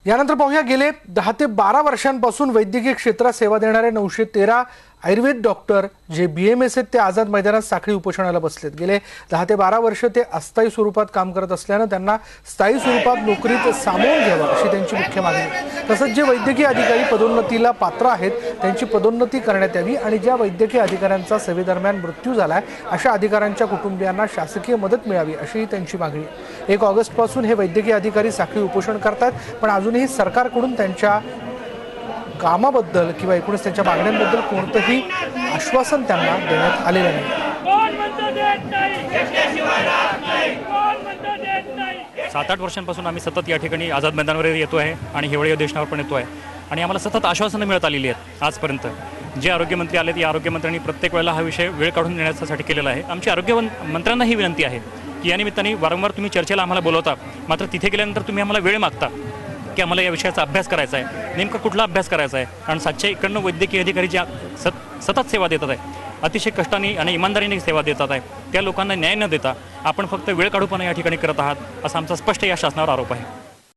यानंतर पाहूया गेले 10 ते 12 वर्षांपासून वैद्यकीय क्षेत्रात सेवा देणारे 913 आयुर्वेद डॉक्टर जे BMS आहेत ते आझाद मैदानात साखळी उपोषणाला बसलेत। गेले 10 ते 12 वर्ष ते अस्थायी स्वरूपात काम करत असल्याने त्यांना स्थायी स्वरूपात नोकरीत सामावून घ्यावं अशी त्यांची मुख्य मागणी आहे। तसंच जे वैद्यकीय अधिकारी पदोन्नतीला पात्र आहेत त्यांची पदोन्नती करण्यात यावी आणि ज्या वैद्यकीय अधिकाऱ्यांचा सेवेदरम्यान मृत्यू झालाय अशा अधिकाऱ्यांच्या कुटुंबियांना शासकीय मदत मिळावी अशी त्यांची मागणी आहे। 1 ऑगस्टपासून हे वैद्यकीय अधिकारी साखळी उपोषण करतात, पण अजूनही सरकारकडून त्यांच्या कामाबद्दल किंवा एकूणच त्यांच्या मागण्यांबद्दल कोणतंही आश्वासन त्यांना देण्यात आलेलं नाही। 7-8 वर्षांपासून आम्ही सतत या ठिकाणी आझाद मैदानावर येतो आहे आणि हिवाळी अधिवेशनावर पण येतो आहे आणि आम्हाला सतत आश्वासनं मिळत आलेली आहेत। आजपर्यंत जे आरोग्यमंत्री आले या आरोग्यमंत्र्यांनी प्रत्येक वेळेला हा विषय वेळ काढून देण्यासाठी केलेला आहे। आमची आरोग्यमंत्र्यांना ही विनंती आहे की या निमित्ताने वारंवार तुम्ही चर्चेला आम्हाला बोलवता, मात्र तिथे गेल्यानंतर तुम्ही आम्हाला वेळ मागता की आम्हाला या विषयाचा अभ्यास करायचा आहे। नेमका कुठला अभ्यास करायचा आहे? कारण 791 वैद्यकीय अधिकारी ज्या सतत सेवा देतात आहे, अतिशय कष्टाने आणि इमानदारीने सेवा देतात आहे, त्या लोकांना न्याय न देता आपण फक्त वेळ काढूपणा या ठिकाणी करत आहात असा आमचा स्पष्ट या शासनावर आरोप आहे।